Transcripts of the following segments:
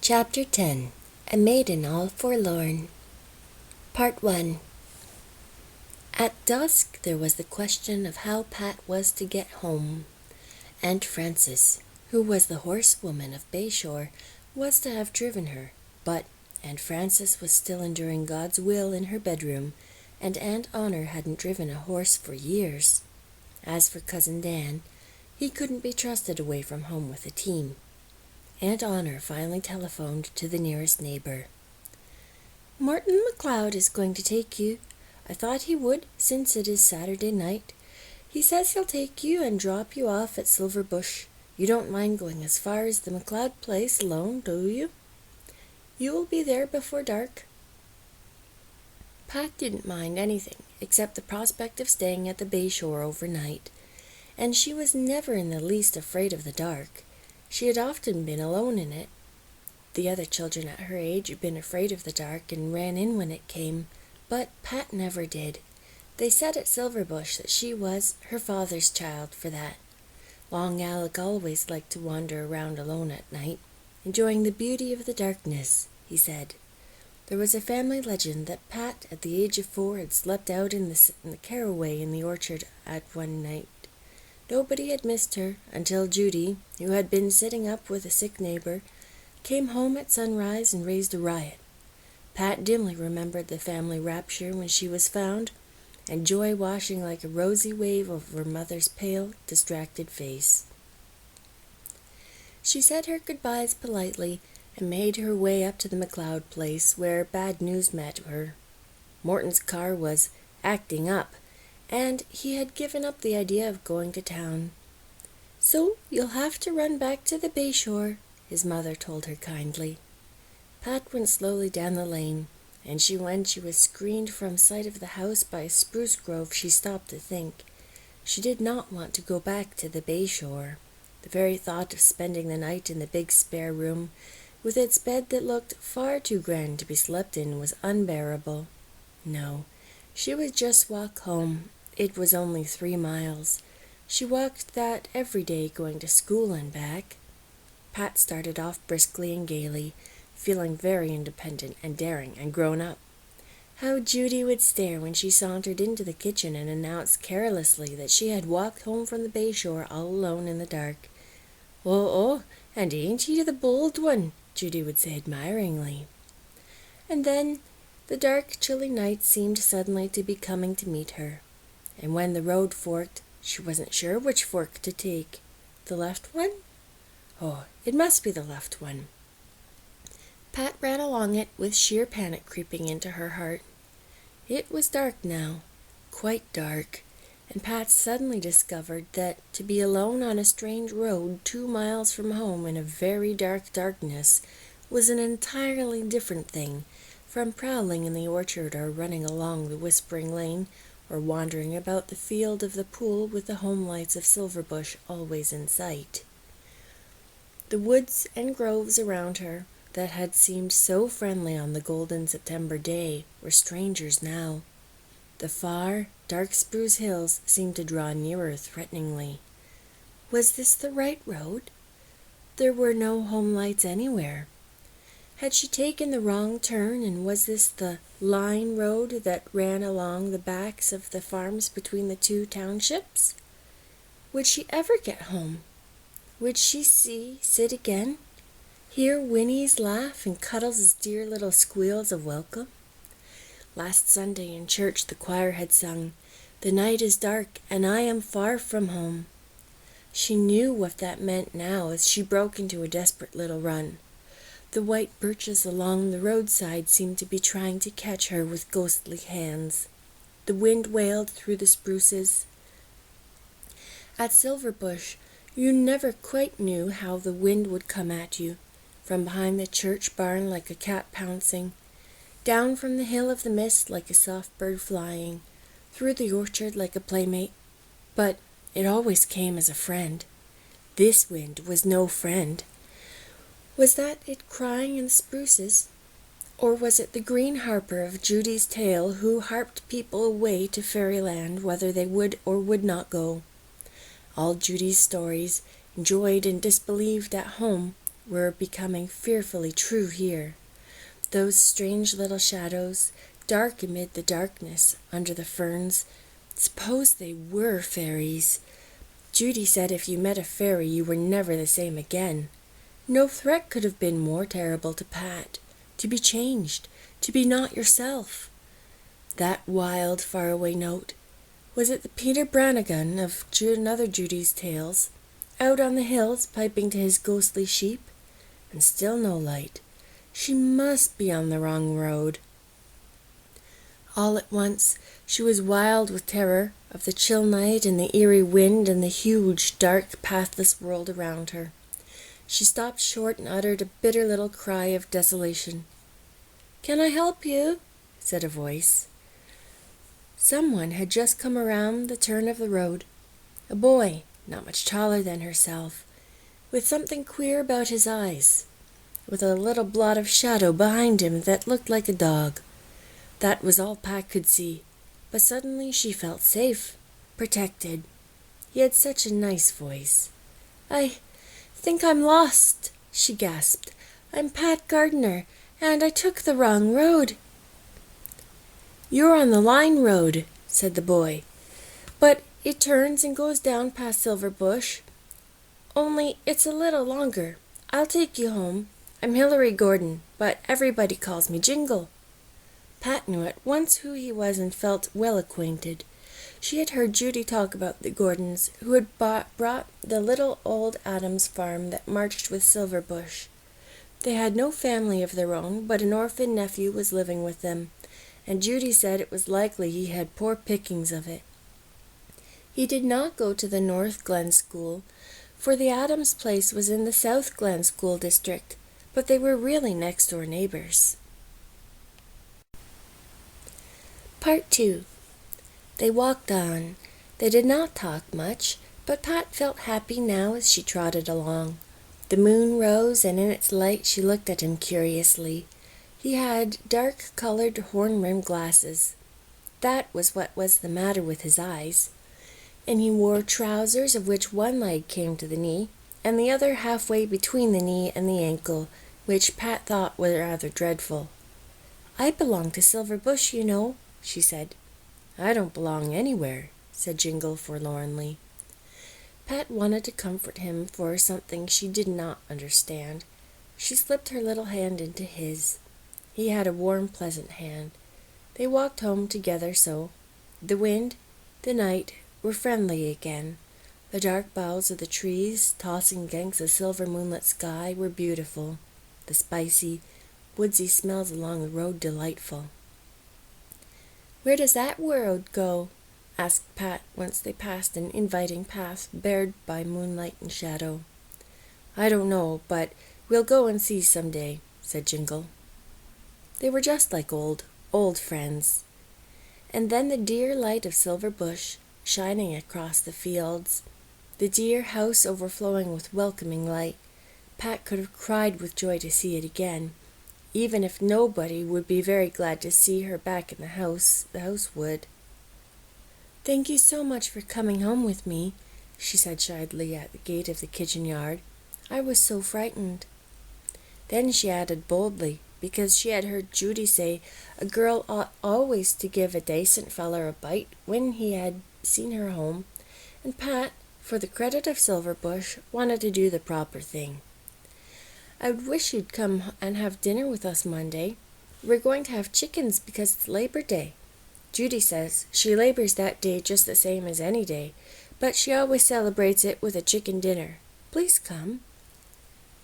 Chapter 10 A Maiden All Forlorn. Part 1. At dusk there was the question of how Pat was to get home. Aunt Frances, who was the horsewoman of Bayshore, was to have driven her, but Aunt Frances was still enduring God's will in her bedroom, and Aunt Honor hadn't driven a horse for years. As for Cousin Dan, he couldn't be trusted away from home with a team. Aunt Honor finally telephoned to the nearest neighbor. "Morton McLeod is going to take you. I thought he would, since it is Saturday night. He says he'll take you and drop you off at Silver Bush. You don't mind going as far as the McLeod place alone, do you? You will be there before dark." Pat didn't mind anything except the prospect of staying at the Bayshore overnight, and she was never in the least afraid of the dark. She had often been alone in it. The other children at her age had been afraid of the dark and ran in when it came, but Pat never did. They said at Silverbush that she was her father's child for that. Long Alec always liked to wander around alone at night, enjoying the beauty of the darkness, he said. There was a family legend that Pat, at the age of 4, had slept out in the caraway in the orchard at one night. Nobody had missed her until Judy, who had been sitting up with a sick neighbor, came home at sunrise and raised a riot. Pat dimly remembered the family rapture when she was found, and joy washing like a rosy wave over her mother's pale, distracted face. She said her goodbyes politely and made her way up to the McLeod place, where bad news met her. Morton's car was acting up, and he had given up the idea of going to town. "So you'll have to run back to the Bayshore," his mother told her kindly. Pat went slowly down the lane, and when she was screened from sight of the house by a spruce grove, she stopped to think. She did not want to go back to the Bayshore. The very thought of spending the night in the big spare room, with its bed that looked far too grand to be slept in, was unbearable. No, she would just walk home. It was only 3 miles. She walked that every day going to school and back. Pat started off briskly and gaily, feeling very independent and daring and grown up. How Judy would stare when she sauntered into the kitchen and announced carelessly that she had walked home from the Bayshore all alone in the dark. "Oh, and ain't he the bold one?" Judy would say admiringly. And then the dark, chilly night seemed suddenly to be coming to meet her. And when the road forked, she wasn't sure which fork to take. The left one? Oh, it must be the left one. Pat ran along it with sheer panic creeping into her heart. It was dark now, quite dark, and Pat suddenly discovered that to be alone on a strange road 2 miles from home in a very dark darkness was an entirely different thing from prowling in the orchard or running along the whispering lane, or wandering about the field of the pool with the home lights of Silverbush always in sight. The woods and groves around her, that had seemed so friendly on the golden September day, were strangers now. The far, dark spruce hills seemed to draw nearer threateningly. Was this the right road? There were no home lights anywhere. Had she taken the wrong turn, and was this the line road that ran along the backs of the farms between the 2 townships? Would she ever get home? Would she see Sid again? Hear Winnie's laugh and Cuddles' dear little squeals of welcome? Last Sunday in church the choir had sung, "The night is dark and I am far from home." She knew what that meant now as she broke into a desperate little run. The white birches along the roadside seemed to be trying to catch her with ghostly hands. The wind wailed through the spruces. At Silverbush, you never quite knew how the wind would come at you, from behind the church barn like a cat pouncing, down from the hill of the mist like a soft bird flying, through the orchard like a playmate, but it always came as a friend. This wind was no friend. Was that it crying in the spruces? Or was it the green harper of Judy's tale who harped people away to fairyland whether they would or would not go? All Judy's stories, enjoyed and disbelieved at home, were becoming fearfully true here. Those strange little shadows, dark amid the darkness, under the ferns. Suppose they were fairies. Judy said if you met a fairy you were never the same again. No threat could have been more terrible to Pat. To be changed, to be not yourself. That wild, faraway note. Was it the Peter Brannigan of another Judy's tales, out on the hills piping to his ghostly sheep? And still no light. She must be on the wrong road. All at once she was wild with terror of the chill night and the eerie wind and the huge, dark, pathless world around her. She stopped short and uttered a bitter little cry of desolation. "Can I help you?" said a voice. Someone had just come around the turn of the road. A boy, not much taller than herself, with something queer about his eyes, with a little blot of shadow behind him that looked like a dog. That was all Pat could see, but suddenly she felt safe, protected. He had such a nice voice. "I think I'm lost," she gasped. "I'm Pat Gardner, and I took the wrong road." "You're on the line road," said the boy, "but it turns and goes down past Silver Bush. Only it's a little longer. I'll take you home. I'm Hilary Gordon, but everybody calls me Jingle." Pat knew at once who he was and felt well acquainted. She had heard Judy talk about the Gordons, who had brought the little old Adams farm that marched with Silver Bush. They had no family of their own, but an orphan nephew was living with them, and Judy said it was likely he had poor pickings of it. He did not go to the North Glen School, for the Adams place was in the South Glen School District, but they were really next-door neighbors. Part 2. They walked on. They did not talk much, but Pat felt happy now as she trotted along. The moon rose, and in its light she looked at him curiously. He had dark-colored horn-rimmed glasses. That was what was the matter with his eyes. And he wore trousers of which one leg came to the knee, and the other halfway between the knee and the ankle, which Pat thought were rather dreadful. "I belong to Silver Bush, you know," she said. "I don't belong anywhere," said Jingle forlornly. Pat wanted to comfort him for something she did not understand. She slipped her little hand into his. He had a warm, pleasant hand. They walked home together so. The wind, the night, were friendly again. The dark boughs of the trees, tossing against the silver moonlit sky, were beautiful. The spicy, woodsy smells along the road delightful. "Where does that road go?" asked Pat once they passed an inviting path bared by moonlight and shadow. "I don't know, but we'll go and see some day," said Jingle. They were just like old friends. And then the dear light of Silver Bush, shining across the fields, the dear house overflowing with welcoming light. Pat could have cried with joy to see it again. Even if nobody would be very glad to see her back in the house would. "Thank you so much for coming home with me," she said shyly at the gate of the kitchen yard. "I was so frightened." Then she added boldly, because she had heard Judy say a girl ought always to give a decent feller a bite when he had seen her home, and Pat, for the credit of Silver Bush, wanted to do the proper thing. "I would wish you'd come and have dinner with us Monday. We're going to have chickens because it's Labor Day. Judy says she labors that day just the same as any day, but she always celebrates it with a chicken dinner. Please come."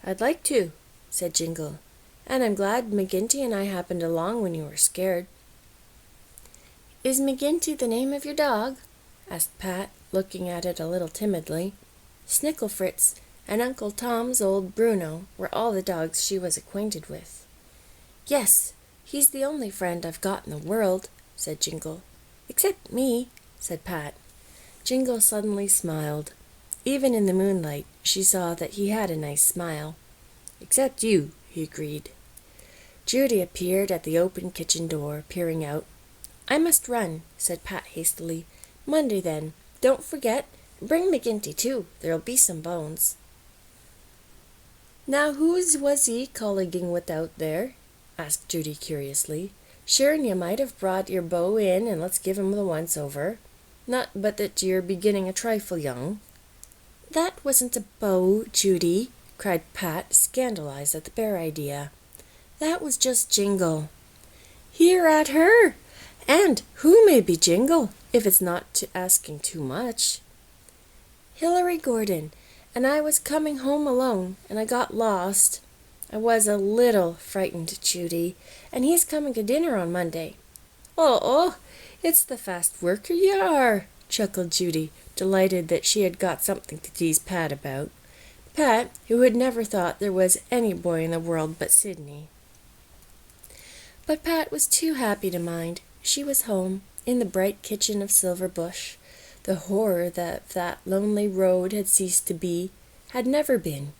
"I'd like to," said Jingle, "and I'm glad McGinty and I happened along when you were scared." "Is McGinty the name of your dog?" asked Pat, looking at it a little timidly. Snicklefritz and Uncle Tom's old Bruno were all the dogs she was acquainted with. "Yes, he's the only friend I've got in the world," said Jingle. "Except me," said Pat. Jingle suddenly smiled. Even in the moonlight she saw that he had a nice smile. "Except you," he agreed. Judy appeared at the open kitchen door, peering out. "I must run," said Pat hastily. "Monday, then. Don't forget. Bring McGinty, too. There'll be some bones." Now whose was ye colleaguing with out there? Asked Judy curiously. Sure, and you might have brought your beau in, and let's give him the once-over. Not but that you're beginning a trifle young. That wasn't a beau, Judy, cried Pat, scandalized at the bare idea. That was just Jingle. Hear at her! And who may be Jingle, if it's not asking too much? Hilary Gordon, and I was coming home alone, and I got lost. I was a little frightened, Judy, and he's coming to dinner on Monday. Oh, it's the fast worker you are, chuckled Judy, delighted that she had got something to tease Pat about. Pat, who had never thought there was any boy in the world but Sidney. But Pat was too happy to mind. She was home, in the bright kitchen of Silver Bush. The horror that lonely road had ceased to be had never been.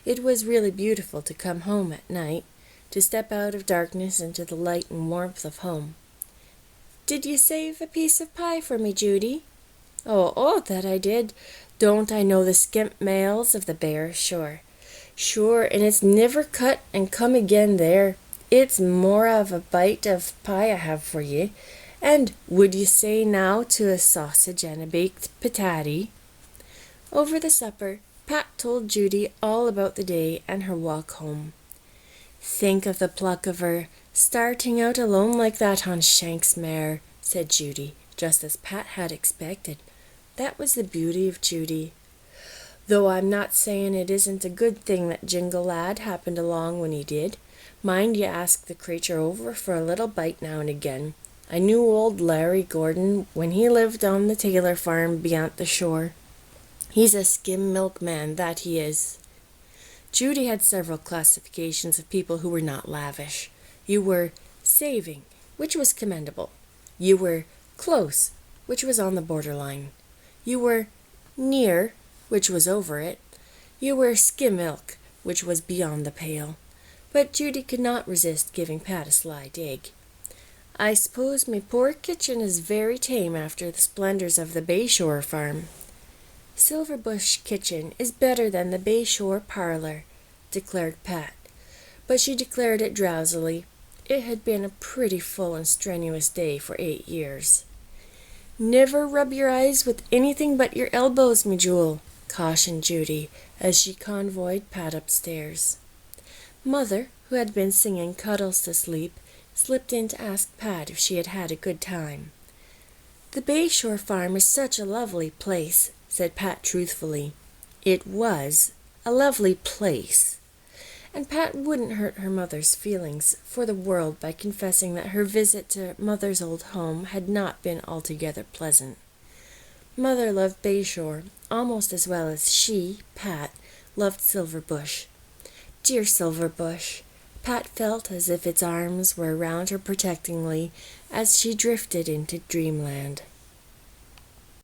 It was really beautiful to come home at night, to step out of darkness into the light and warmth of home. Did you save a piece of pie for me, Judy? Oh, that I did. Don't I know the skimp mails of the bear, sure. Sure, and it's niver cut and come again there. It's more of a bite of pie I have for ye. And would ye say now to a sausage and a baked patatty? Over the supper, Pat told Judy all about the day and her walk home. Think of the pluck of her, starting out alone like that on Shank's mare, said Judy, just as Pat had expected. That was the beauty of Judy. Though I'm not saying it isn't a good thing that Jingle Lad happened along when he did. Mind you ask the creature over for a little bite now and again. I knew old Larry Gordon when he lived on the Taylor farm beyond the shore. He's a skim milk man, that he is. Judy had several classifications of people who were not lavish. You were saving, which was commendable. You were close, which was on the borderline. You were near, which was over it. You were skim milk, which was beyond the pale. But Judy could not resist giving Pat a sly dig. I suppose me poor kitchen is very tame after the splendors of the Bayshore farm. Silverbush kitchen is better than the Bayshore parlor, declared Pat, but she declared it drowsily. It had been a pretty full and strenuous day for 8 years. Never rub your eyes with anything but your elbows, me jewel, cautioned Judy as she convoyed Pat upstairs. Mother, who had been singing Cuddles to sleep, slipped in to ask Pat if she had had a good time. The Bayshore farm is such a lovely place, said Pat truthfully. It was a lovely place. And Pat wouldn't hurt her mother's feelings for the world by confessing that her visit to Mother's old home had not been altogether pleasant. Mother loved Bayshore almost as well as she, Pat, loved Silverbush. Dear Silverbush! Pat felt as if its arms were around her protectingly as she drifted into dreamland.